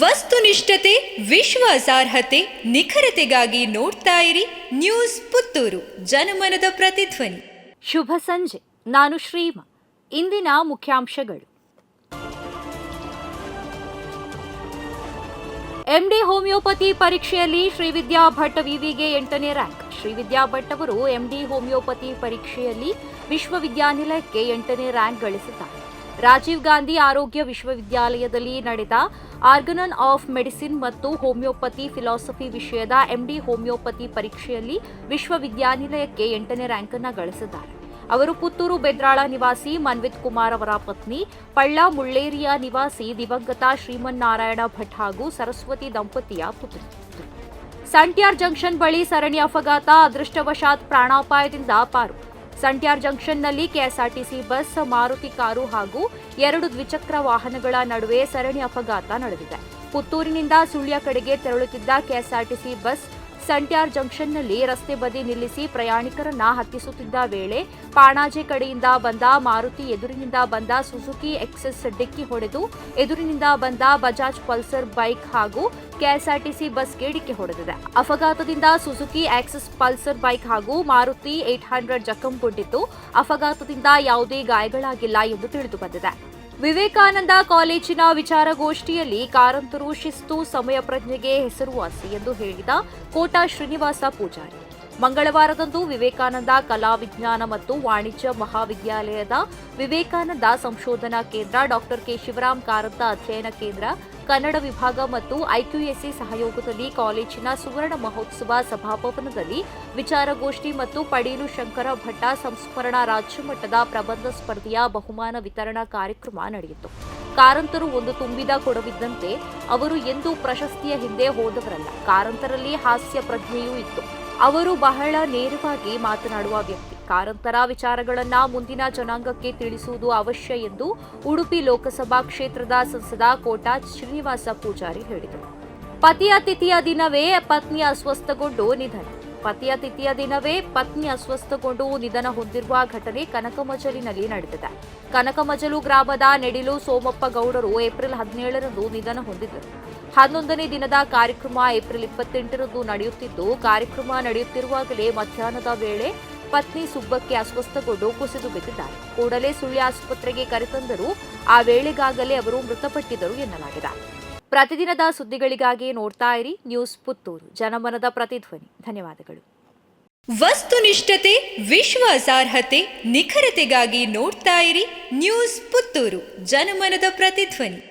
ವಸ್ತುನಿಷ್ಠತೆ, ವಿಶ್ವಾಸಾರ್ಹತೆ, ನಿಖರತೆಗಾಗಿ ನೋಡ್ತಾ ಇರಿ ನ್ಯೂಸ್ ಪುತ್ತೂರು, ಜನಮನದ ಪ್ರತಿಧ್ವನಿ. ಶುಭ ಸಂಜೆ. ನಾನು ಶ್ರೀಮಾ. ಇಂದಿನ ಮುಖ್ಯಾಂಶಗಳು: ಎಂಡಿ ಹೋಮಿಯೋಪತಿ ಪರೀಕ್ಷೆಯಲ್ಲಿ ಶ್ರೀವಿದ್ಯಾ ಭಟ್ ವಿವಿಗೆ 8ನೇ ರ್ಯಾಂಕ್. ಶ್ರೀವಿದ್ಯಾ ಭಟ್ ಅವರು ಎಂಡಿ ಹೋಮಿಯೋಪತಿ ಪರೀಕ್ಷೆಯಲ್ಲಿ ವಿಶ್ವವಿದ್ಯಾನಿಲಯಕ್ಕೆ 8ನೇ ರ್ಯಾಂಕ್ ಗಳಿಸಿದ್ದಾರೆ. ರಾಜೀವ್ ಗಾಂಧಿ ಆರೋಗ್ಯ ವಿಶ್ವವಿದ್ಯಾಲಯದಲ್ಲಿ ನಡೆದ ಆರ್ಗನನ್ ಆಫ್ ಮೆಡಿಸಿನ್ ಮತ್ತು ಹೋಮಿಯೋಪತಿ ಫಿಲಾಸಫಿ ವಿಷಯದ ಎಂಡಿ ಹೋಮಿಯೋಪತಿ ಪರೀಕ್ಷೆಯಲ್ಲಿ ವಿಶ್ವವಿದ್ಯಾನಿಲಯಕ್ಕೆ 8ನೇ ರ್ಯಾಂಕ್ ಅನ್ನು ಗಳಿಸಿದ್ದಾರೆ. ಅವರು ಪುತ್ತೂರು ಬೆದ್ರಾಳ ನಿವಾಸಿ ಮನ್ವಿತ್ ಕುಮಾರ್ ಅವರ ಪತ್ನಿ, ಪಳ್ಳ ಮುಳ್ಳೇರಿಯ ನಿವಾಸಿ ದಿವಂಗತ ಶ್ರೀಮನ್ನಾರಾಯಣ ಭಟ್ ಹಾಗೂ ಸರಸ್ವತಿ ದಂಪತಿಯ ಪುತ್ರಿ. ಸಂಟ್ಯಾರ್ ಜಂಕ್ಷನ್ ಬಳಿ ಸರಣಿ ಅಪಘಾತ, ಅದೃಷ್ಟವಶಾತ್ ಪ್ರಾಣಾಪಾಯದಿಂದ ಪಾರು. ಸಂಟ್ಯಾರ್ ಜಂಕ್ಷನ್ನಲ್ಲಿ ಕೆಎಸ್ಆರ್ಟಿಸಿ ಬಸ್, ಮಾರುತಿ ಕಾರು ಹಾಗೂ 2 ದ್ವಿಚಕ್ರ ವಾಹನಗಳ ನಡುವೆ ಸರಣಿ ಅಪಘಾತ ನಡೆದಿದೆ. ಪುತ್ತೂರಿನಿಂದ ಸುಳ್ಯ ಕಡೆಗೆ ತೆರಳುತ್ತಿದ್ದ ಕೆಎಸ್ಆರ್ಟಿಸಿ ಬಸ್ ಸಂಟ್ಯಾರ್ ಜಂಕ್ಷನ್ನಲ್ಲಿ ರಸ್ತೆ ಬದಿ ನಿಲ್ಲಿಸಿ ಪ್ರಯಾಣಿಕರನ್ನ ಹತ್ತಿಸುತ್ತಿದ್ದ ವೇಳೆ ಪಾಣಾಜೆ ಕಡೆಯಿಂದ ಬಂದ ಮಾರುತಿ ಎದುರಿನಿಂದ ಬಂದ ಸುಜುಕಿ ಎಕ್ಸೆಸ್ ಡಿಕ್ಕಿ ಹೊಡೆದು ಎದುರಿನಿಂದ ಬಂದ ಬಜಾಜ್ ಪಲ್ಸರ್ ಬೈಕ್ ಹಾಗೂ ಕೆಎಸ್ಆರ್ಟಿಸಿ ಬಸ್ಗೆ ಡಿಕ್ಕಿ ಹೊಡೆದಿದೆ. ಅಪಘಾತದಿಂದ ಸುಜುಕಿ ಆಕ್ಸೆಸ್ ಪಲ್ಸರ್ ಬೈಕ್ ಹಾಗೂ ಮಾರುತಿ 800 ಜಖಂಗೊಂಡಿದ್ದು, ಅಪಘಾತದಿಂದ ಯಾವುದೇ ಗಾಯಗಳಾಗಿಲ್ಲ ಎಂದು ತಿಳಿದು ಬಂದಿದೆ. ವಿವೇಕಾನಂದ ಕಾಲೇಜಿನ ವಿಚಾರಗೋಷ್ಠಿಯಲ್ಲಿ ಕಾರಂತರು ಶಿಸ್ತು, ಸಮಯ ಪ್ರಜ್ಞೆಗೆ ಹೆಸರುವಾಸಿ ಎಂದು ಹೇಳಿದ ಕೋಟಾ ಶ್ರೀನಿವಾಸ ಪೂಜಾರಿ. ಮಂಗಳವಾರದಂದು ವಿವೇಕಾನಂದ ಕಲಾ ವಿಜ್ಞಾನ ಮತ್ತು ವಾಣಿಜ್ಯ ಮಹಾವಿದ್ಯಾಲಯದ ವಿವೇಕಾನಂದ ಸಂಶೋಧನಾ ಕೇಂದ್ರ, ಡಾಕ್ಟರ್ ಕೆ ಶಿವರಾಮ್ ಕಾರಂತ ಅಧ್ಯಯನ ಕೇಂದ್ರ, ಕನ್ನಡ ವಿಭಾಗ ಮತ್ತು ಐಕ್ಯೂಎಸ್ಸಿ ಸಹಯೋಗದಲ್ಲಿ ಕಾಲೇಜಿನ ಸುವರ್ಣ ಮಹೋತ್ಸವ ಸಭಾಭವನದಲ್ಲಿ ವಿಚಾರಗೋಷ್ಠಿ ಮತ್ತು ಪಡೀಲು ಶಂಕರ ಭಟ್ಟ ಸಂಸ್ಮರಣಾ ರಾಜ್ಯ ಮಟ್ಟದ ಪ್ರಬಂಧ ಸ್ಪರ್ಧೆಯ ಬಹುಮಾನ ವಿತರಣಾ ಕಾರ್ಯಕ್ರಮ ನಡೆಯಿತು. ಕಾರಂತರು ಒಂದು ತುಂಬಿದ ಕೊಡವಿದ್ದಂತೆ. ಅವರು ಎಂದೂ ಪ್ರಶಸ್ತಿಯ ಹಿಂದೆ ಹೋದವರಲ್ಲ. ಕಾರಂತರಲ್ಲಿ ಹಾಸ್ಯ ಪ್ರಜ್ಞೆಯೂ ಇತ್ತು. ಅವರು ಬಹಳ ನೇರವಾಗಿ ಮಾತನಾಡುವ ವ್ಯಕ್ತಿ. ಕಾರಂತರ ವಿಚಾರಗಳನ್ನ ಮುಂದಿನ ಜನಾಂಗಕ್ಕೆ ತಿಳಿಸುವುದು ಅವಶ್ಯ ಎಂದು ಉಡುಪಿ ಲೋಕಸಭಾ ಕ್ಷೇತ್ರದ ಸಂಸದ ಕೋಟಾ ಶ್ರೀನಿವಾಸ ಪೂಜಾರಿ ಹೇಳಿದರು. ಪತಿಯ ತಿಥಿಯ ದಿನವೇ ಪತ್ನಿ ಅಸ್ವಸ್ಥಗೊಂಡು ನಿಧನ. ಪತಿಯ ತಿಥಿಯ ದಿನವೇ ಪತ್ನಿ ಅಸ್ವಸ್ಥಗೊಂಡು ನಿಧನ ಹೊಂದಿರುವ ಘಟನೆ ಕನಕಮಜಲಿನಲ್ಲಿ ನಡೆದಿದೆ. ಕನಕಮಜಲು ಗ್ರಾಮದ ನೆಡಿಲು ಸೋಮಪ್ಪ ಗೌಡರು ಏಪ್ರಿಲ್ 17ರಂದು ನಿಧನ ಹೊಂದಿದ್ದರು. 11ನೇ ದಿನದ ಕಾರ್ಯಕ್ರಮ ಏಪ್ರಿಲ್ 28ರಂದು ನಡೆಯುತ್ತಿದ್ದು, ಕಾರ್ಯಕ್ರಮ ನಡೆಯುತ್ತಿರುವಾಗಲೇ ಮಧ್ಯಾಹ್ನದ ವೇಳೆ ಪತ್ನಿ ಸುಬ್ಬಕ್ಕೆ ಅಸ್ವಸ್ಥಗೊಂಡು ಕುಸಿದು ಬಿದ್ದಿದ್ದಾರೆ. ಕೂಡಲೇ ಸುಳ್ಯ ಆಸ್ಪತ್ರೆಗೆ ಕರೆತಂದರೂ ಆ ವೇಳೆಗಾಗಲೇ ಅವರು ಮೃತಪಟ್ಟಿದ್ದರು ಎನ್ನಲಾಗಿದೆ. ಪ್ರತಿದಿನದ ಸುದ್ದಿಗಳಿಗಾಗಿ ನೋಡ್ತಾ ಇರಿ ನ್ಯೂಸ್ ಪುತ್ತೂರು, ಜನಮನದ ಪ್ರತಿಧ್ವನಿ. ಧನ್ಯವಾದಗಳು. ವಸ್ತುನಿಷ್ಠತೆ, ವಿಶ್ವಾಸಾರ್ಹತೆ, ನಿಖರತೆಗಾಗಿ ನೋಡ್ತಾ ಇರಿ ನ್ಯೂಸ್ ಪುತ್ತೂರು, ಜನಮನದ ಪ್ರತಿಧ್ವನಿ.